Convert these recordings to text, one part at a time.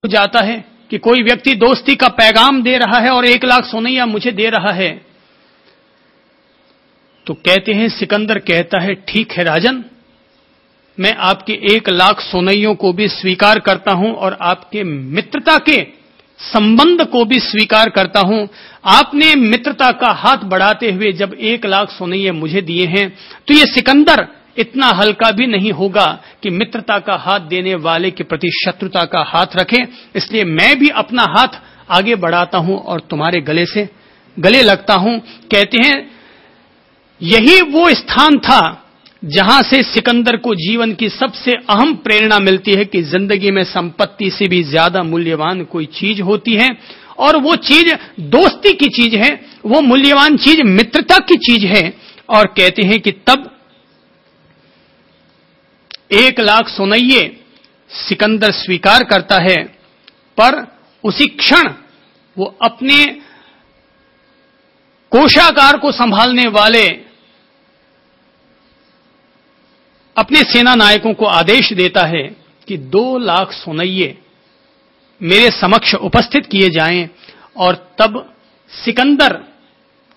जाता है कि कोई व्यक्ति दोस्ती का पैगाम दे रहा है और 1 लाख सोनैया मुझे दे रहा है, तो कहते हैं, सिकंदर कहता है, ठीक है राजन, मैं आपके 1 लाख सोनैयों को भी स्वीकार करता हूं और आपके मित्रता के संबंध को भी स्वीकार करता हूं। आपने मित्रता का हाथ बढ़ाते हुए जब 1 लाख सोनैये मुझे दिए हैं, तो ये सिकंदर इतना हल्का भी नहीं होगा कि मित्रता का हाथ देने वाले के प्रति शत्रुता का हाथ रखे। इसलिए मैं भी अपना हाथ आगे बढ़ाता हूं और तुम्हारे गले से गले लगता हूं। कहते हैं, यही वो स्थान था जहां से सिकंदर को जीवन की सबसे अहम प्रेरणा मिलती है कि जिंदगी में संपत्ति से भी ज्यादा मूल्यवान कोई चीज होती है, और वो चीज दोस्ती की चीज है, वो मूल्यवान चीज मित्रता की चीज है। और कहते हैं कि तब 1 लाख सोनैये सिकंदर स्वीकार करता है, पर उसी क्षण वो अपने कोषागार को संभालने वाले अपने सेना नायकों को आदेश देता है कि 2 लाख सोनैये मेरे समक्ष उपस्थित किए जाएं। और तब सिकंदर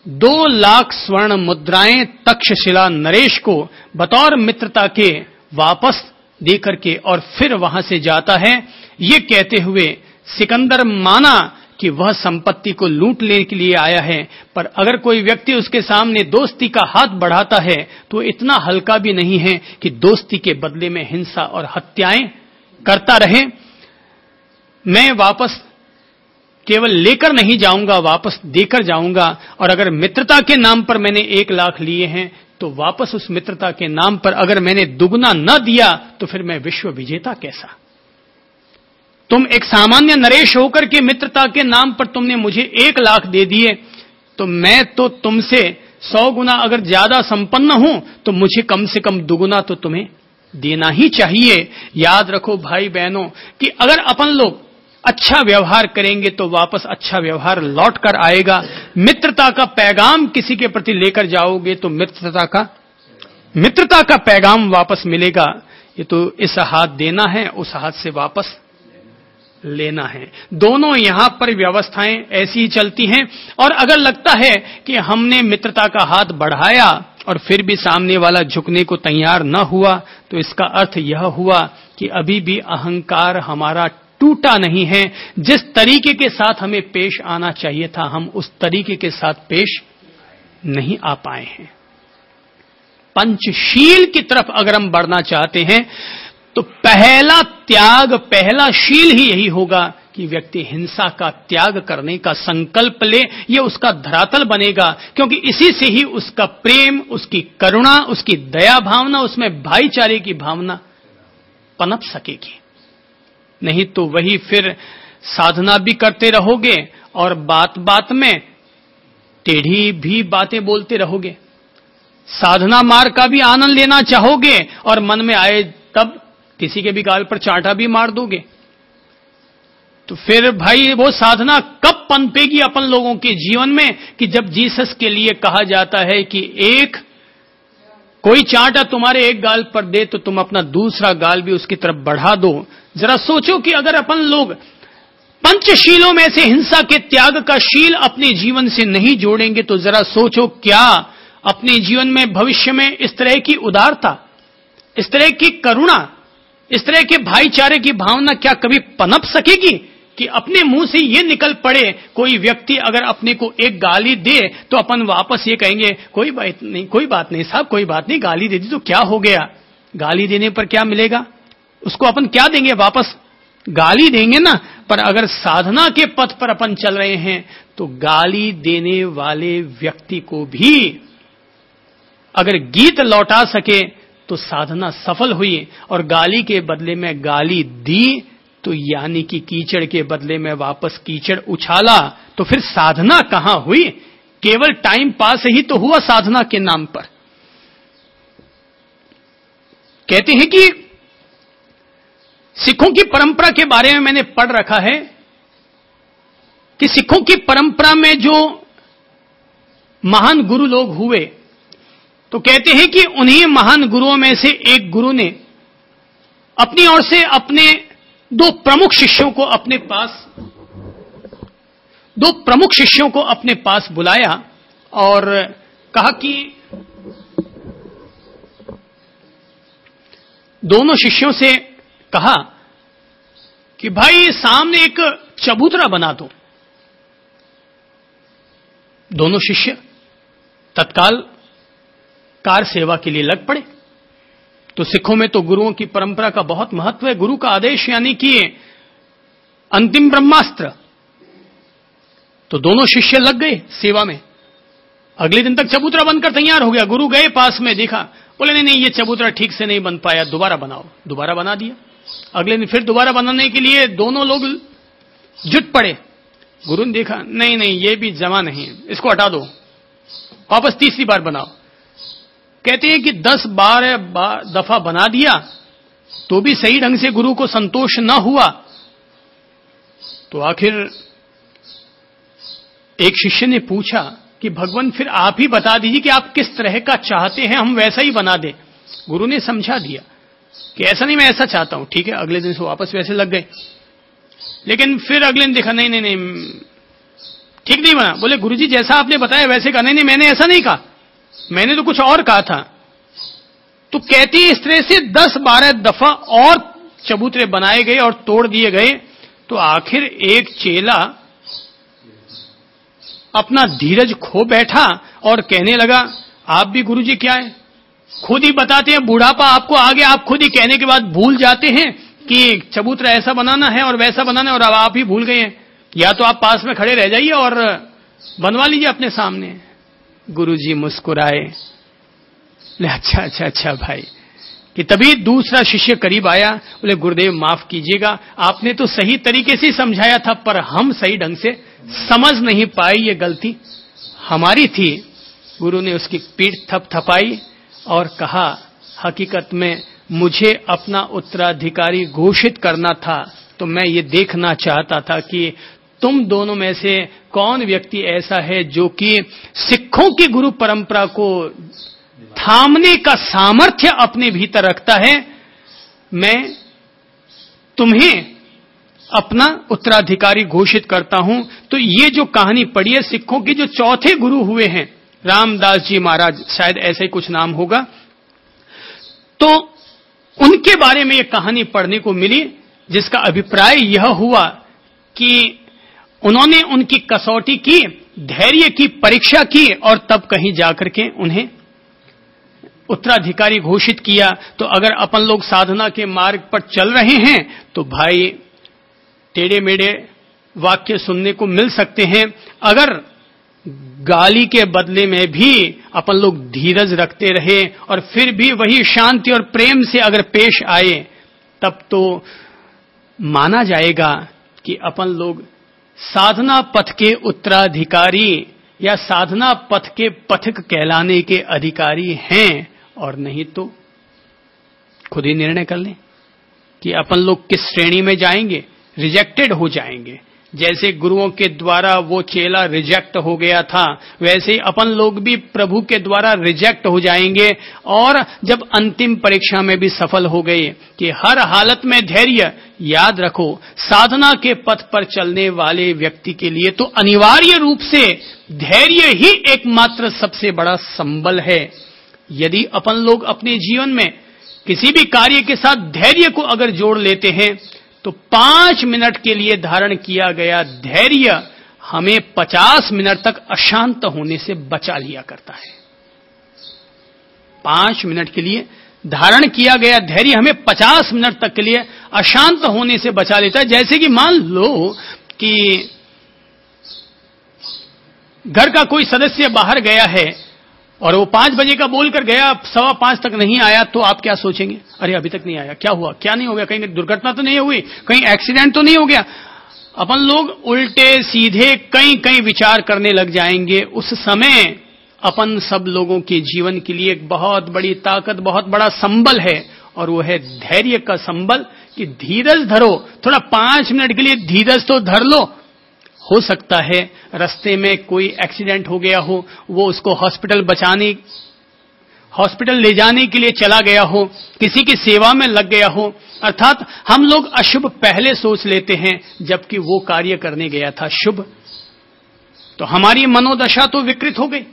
2 लाख स्वर्ण मुद्राएं तक्षशिला नरेश को बतौर मित्रता के वापस देकर के और फिर वहां से जाता है, ये कहते हुए सिकंदर माना कि वह संपत्ति को लूट लेने के लिए आया है, पर अगर कोई व्यक्ति उसके सामने दोस्ती का हाथ बढ़ाता है तो इतना हल्का भी नहीं है कि दोस्ती के बदले में हिंसा और हत्याएं करता रहे। मैं वापस केवल लेकर नहीं जाऊंगा, वापस देकर जाऊंगा। और अगर मित्रता के नाम पर मैंने 1 लाख लिए हैं, तो वापस उस मित्रता के नाम पर अगर मैंने दुगना न दिया तो फिर मैं विश्व विजेता कैसा? तुम एक सामान्य नरेश होकर के मित्रता के नाम पर तुमने मुझे 1 लाख दे दिए, तो मैं तो तुमसे 100 गुना अगर ज्यादा संपन्न हूं, तो मुझे कम से कम दुगुना तो तुम्हें देना ही चाहिए। याद रखो भाई बहनों कि अगर अपन लोग अच्छा व्यवहार करेंगे तो वापस अच्छा व्यवहार लौट कर आएगा। मित्रता का पैगाम किसी के प्रति लेकर जाओगे तो मित्रता का पैगाम वापस मिलेगा। ये तो इस हाथ देना है, उस हाथ से वापस लेना है। दोनों यहां पर व्यवस्थाएं ऐसी ही चलती हैं। और अगर लगता है कि हमने मित्रता का हाथ बढ़ाया और फिर भी सामने वाला झुकने को तैयार न हुआ, तो इसका अर्थ यह हुआ कि अभी भी अहंकार हमारा टूटा नहीं है। जिस तरीके के साथ हमें पेश आना चाहिए था, हम उस तरीके के साथ पेश नहीं आ पाए हैं। पंचशील की तरफ अगर हम बढ़ना चाहते हैं तो पहला त्याग, पहला शील ही यही होगा कि व्यक्ति हिंसा का त्याग करने का संकल्प ले। यह उसका धरातल बनेगा, क्योंकि इसी से ही उसका प्रेम, उसकी करुणा, उसकी दया भावना, उसमें भाईचारे की भावना पनप सकेगी। नहीं तो वही फिर साधना भी करते रहोगे और बात बात में टेढ़ी भी बातें बोलते रहोगे। साधना मार्ग का भी आनंद लेना चाहोगे और मन में आए तब किसी के भी गाल पर चांटा भी मार दोगे। तो फिर भाई वो साधना कब पनपेगी अपन लोगों के जीवन में कि जब जीसस के लिए कहा जाता है कि कोई चांटा तुम्हारे एक गाल पर दे तो तुम अपना दूसरा गाल भी उसकी तरफ बढ़ा दो। जरा सोचो कि अगर अपन लोग पंचशीलों में से हिंसा के त्याग का शील अपने जीवन से नहीं जोड़ेंगे, तो जरा सोचो क्या अपने जीवन में भविष्य में इस तरह की उदारता, इस तरह की करुणा, इस तरह के भाईचारे की भावना क्या कभी पनप सकेगी कि अपने मुंह से ये निकल पड़े। कोई व्यक्ति अगर अपने को एक गाली दे तो अपन वापस ये कहेंगे, कोई बात नहीं साहब, कोई बात नहीं, गाली दे दी तो क्या हो गया। गाली देने पर क्या मिलेगा, उसको अपन क्या देंगे, वापस गाली देंगे ना। पर अगर साधना के पथ पर अपन चल रहे हैं तो गाली देने वाले व्यक्ति को भी अगर गीत लौटा सके तो साधना सफल हुई। और गाली के बदले में गाली दी तो यानी कि कीचड़ के बदले में वापस कीचड़ उछाला, तो फिर साधना कहां हुई, केवल टाइम पास ही तो हुआ साधना के नाम पर। कहते हैं कि सिखों की परंपरा के बारे में मैंने पढ़ रखा है कि सिखों की परंपरा में जो महान गुरु लोग हुए, तो कहते हैं कि उन्हीं महान गुरुओं में से एक गुरु ने अपनी ओर से अपने दो प्रमुख शिष्यों को अपने पास बुलाया और कहा कि दोनों शिष्यों से कहा कि भाई सामने एक चबूतरा बना दो। दोनों शिष्य तत्काल कार सेवा के लिए लग पड़े। तो सिखों में तो गुरुओं की परंपरा का बहुत महत्व है। गुरु का आदेश यानी कि अंतिम ब्रह्मास्त्र। तो दोनों शिष्य लग गए सेवा में। अगले दिन तक चबूतरा बनकर तैयार हो गया। गुरु गए पास में, देखा, बोले नहीं ये चबूतरा ठीक से नहीं बन पाया, दोबारा बनाओ। दोबारा बना दिया। अगले दिन फिर दोबारा बनाने के लिए दोनों लोग जुट पड़े। गुरु ने देखा नहीं ये भी जमा नहीं है, इसको हटा दो, वापस तीसरी बार बनाओ। कहते हैं कि 10-12 दफा बना दिया तो भी सही ढंग से गुरु को संतोष न हुआ। तो आखिर एक शिष्य ने पूछा कि भगवान फिर आप ही बता दीजिए कि आप किस तरह का चाहते हैं, हम वैसा ही बना दें। गुरु ने समझा दिया कि ऐसा नहीं, मैं ऐसा चाहता हूं। ठीक है, अगले दिन से वापस वैसे लग गए। लेकिन फिर अगले दिन देखा नहीं ठीक नहीं बना। बोले गुरुजी जैसा आपने बताया वैसे कहा। नहीं मैंने ऐसा नहीं कहा, मैंने तो कुछ और कहा था। तो कहती इस तरह से 10-12 दफा और चबूतरे बनाए गए और तोड़ दिए गए। तो आखिर एक चेला अपना धीरज खो बैठा और कहने लगा आप भी गुरुजी क्या है, खुद ही बताते हैं, बुढ़ापा आपको आ गया, आप खुद ही कहने के बाद भूल जाते हैं कि चबूतरा ऐसा बनाना है और वैसा बनाना है, और अब आप ही भूल गए हैं। या तो आप पास में खड़े रह जाइए और बनवा लीजिए अपने सामने। गुरुजी मुस्कुराए, अच्छा भाई। कि तभी दूसरा शिष्य करीब आया, बोले गुरुदेव माफ कीजिएगा, आपने तो सही तरीके से समझाया था पर हम सही ढंग से समझ नहीं पाए, ये गलती हमारी थी। गुरु ने उसकी पीठ थपथपाई और कहा हकीकत में मुझे अपना उत्तराधिकारी घोषित करना था, तो मैं ये देखना चाहता था कि तुम दोनों में से कौन व्यक्ति ऐसा है जो कि सिखों की गुरु परंपरा को थामने का सामर्थ्य अपने भीतर रखता है। मैं तुम्हें अपना उत्तराधिकारी घोषित करता हूं। तो ये जो कहानी पढ़ी है, सिखों के जो चौथे गुरु हुए हैं रामदास जी महाराज, शायद ऐसे ही कुछ नाम होगा, तो उनके बारे में ये कहानी पढ़ने को मिली, जिसका अभिप्राय यह हुआ कि उन्होंने उनकी कसौटी की, धैर्य की परीक्षा की और तब कहीं जाकर के उन्हें उत्तराधिकारी घोषित किया। तो अगर अपन लोग साधना के मार्ग पर चल रहे हैं तो भाई टेढ़े मेढ़े वाक्य सुनने को मिल सकते हैं। अगर गाली के बदले में भी अपन लोग धीरज रखते रहे और फिर भी वही शांति और प्रेम से अगर पेश आए, तब तो माना जाएगा कि अपन लोग साधना पथ के उत्तराधिकारी या साधना पथ के पथिक कहलाने के अधिकारी हैं। और नहीं तो खुद ही निर्णय कर लें कि अपन लोग किस श्रेणी में जाएंगे, रिजेक्टेड हो जाएंगे। जैसे गुरुओं के द्वारा वो चेला रिजेक्ट हो गया था, वैसे ही अपन लोग भी प्रभु के द्वारा रिजेक्ट हो जाएंगे। और जब अंतिम परीक्षा में भी सफल हो गए कि हर हालत में धैर्य, याद रखो साधना के पथ पर चलने वाले व्यक्ति के लिए तो अनिवार्य रूप से धैर्य ही एकमात्र सबसे बड़ा संबल है। यदि अपन लोग अपने जीवन में किसी भी कार्य के साथ धैर्य को अगर जोड़ लेते हैं तो 5 मिनट के लिए धारण किया गया धैर्य हमें 50 मिनट तक अशांत होने से बचा लिया करता है। 5 मिनट के लिए धारण किया गया धैर्य हमें 50 मिनट तक के लिए अशांत होने से बचा लेता है। जैसे कि मान लो कि घर का कोई सदस्य बाहर गया है और वो 5 बजे का बोलकर गया, 5:15 तक नहीं आया, तो आप क्या सोचेंगे? अरे अभी तक नहीं आया, क्या हुआ, क्या नहीं हो गया, कहीं दुर्घटना तो नहीं हुई, कहीं एक्सीडेंट तो नहीं हो गया। अपन लोग उल्टे सीधे कई विचार करने लग जाएंगे। उस समय अपन सब लोगों के जीवन के लिए एक बहुत बड़ी ताकत, बहुत बड़ा संबल है, और वो है धैर्य का संबल कि धीरज धरो। थोड़ा 5 मिनट के लिए धीरज तो धर लो। हो सकता है रास्ते में कोई एक्सीडेंट हो गया हो, वो उसको हॉस्पिटल ले जाने के लिए चला गया हो, किसी की सेवा में लग गया हो, अर्थात हम लोग अशुभ पहले सोच लेते हैं जबकि वो कार्य करने गया था शुभ, तो हमारी मनोदशा तो विकृत हो गई।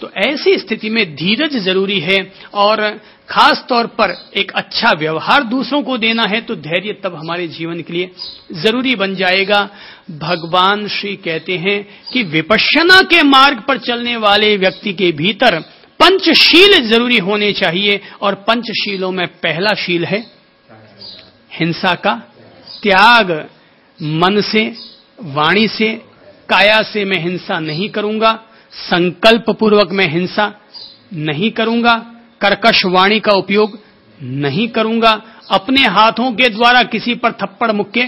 तो ऐसी स्थिति में धीरज जरूरी है, और खास तौर पर एक अच्छा व्यवहार दूसरों को देना है तो धैर्य तब हमारे जीवन के लिए जरूरी बन जाएगा। भगवान श्री कहते हैं कि विपश्यना के मार्ग पर चलने वाले व्यक्ति के भीतर पंचशील जरूरी होने चाहिए, और पंचशीलों में पहला शील है हिंसा का त्याग। मन से, वाणी से, काया से मैं हिंसा नहीं करूंगा, संकल्प पूर्वक मैं हिंसा नहीं करूंगा, कर्कश वाणी का उपयोग नहीं करूंगा, अपने हाथों के द्वारा किसी पर थप्पड़ मुक्के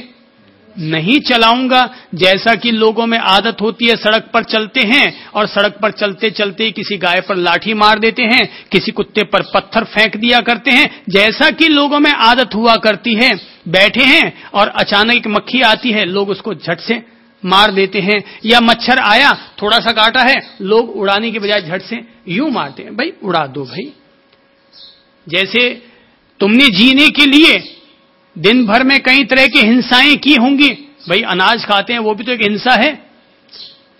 नहीं चलाऊंगा। जैसा कि लोगों में आदत होती है, सड़क पर चलते हैं और सड़क पर चलते चलते किसी गाय पर लाठी मार देते हैं, किसी कुत्ते पर पत्थर फेंक दिया करते हैं, जैसा कि लोगों में आदत हुआ करती है। बैठे हैं और अचानक एक मक्खी आती है, लोग उसको झट से मार देते हैं, या मच्छर आया थोड़ा सा काटा है, लोग उड़ाने के बजाय झट से यूं मारते हैं, भाई उड़ा दो भाई। जैसे तुमने जीने के लिए दिन भर में कई तरह की हिंसाएं की होंगी, भाई अनाज खाते हैं वो भी तो एक हिंसा है,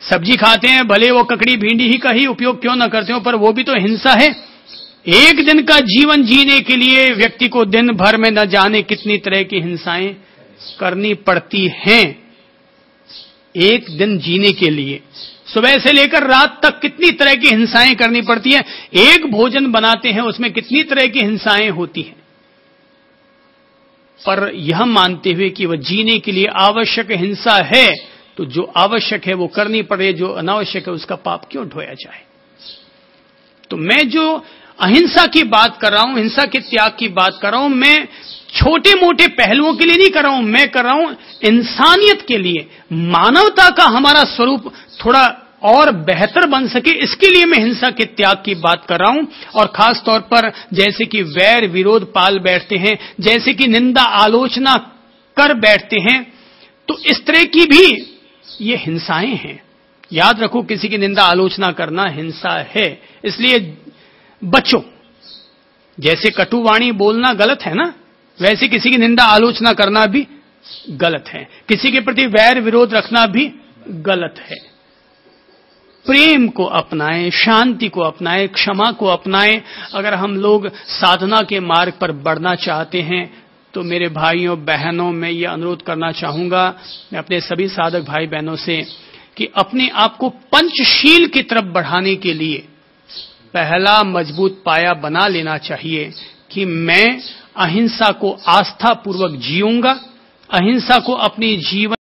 सब्जी खाते हैं भले वो ककड़ी भिंडी ही का ही उपयोग क्यों ना करते हो, पर वो भी तो हिंसा है। एक दिन का जीवन जीने के लिए व्यक्ति को दिन भर में न जाने कितनी तरह की हिंसाएं करनी पड़ती हैं। एक दिन जीने के लिए सुबह से लेकर रात तक कितनी तरह की हिंसाएं करनी पड़ती हैं। एक भोजन बनाते हैं उसमें कितनी तरह की हिंसाएं होती हैं, पर यह मानते हुए कि वह जीने के लिए आवश्यक हिंसा है, तो जो आवश्यक है वो करनी पड़े, जो अनावश्यक है उसका पाप क्यों ढोया जाए। तो मैं जो अहिंसा की बात कर रहा हूं, हिंसा के त्याग की बात कर रहा हूं, मैं छोटे मोटे पहलुओं के लिए नहीं कर रहा हूं, मैं कर रहा हूं इंसानियत के लिए, मानवता का हमारा स्वरूप थोड़ा और बेहतर बन सके, इसके लिए मैं हिंसा के त्याग की बात कर रहा हूं। और खास तौर पर जैसे कि वैर विरोध पाल बैठते हैं, जैसे कि निंदा आलोचना कर बैठते हैं, तो इस तरह की भी ये हिंसाएं हैं। याद रखो, किसी की निंदा आलोचना करना हिंसा है, इसलिए बचो। जैसे कटुवाणी बोलना गलत है ना, वैसे किसी की निंदा आलोचना करना भी गलत है, किसी के प्रति वैर विरोध रखना भी गलत है। प्रेम को अपनाएं, शांति को अपनाएं, क्षमा को अपनाएं। अगर हम लोग साधना के मार्ग पर बढ़ना चाहते हैं तो मेरे भाइयों बहनों, मैं ये अनुरोध करना चाहूंगा मैं अपने सभी साधक भाई बहनों से कि अपने आप को पंचशील की तरफ बढ़ाने के लिए पहला मजबूत पाया बना लेना चाहिए कि मैं अहिंसा को आस्था पूर्वक जीऊंगा, अहिंसा को अपनी जीवन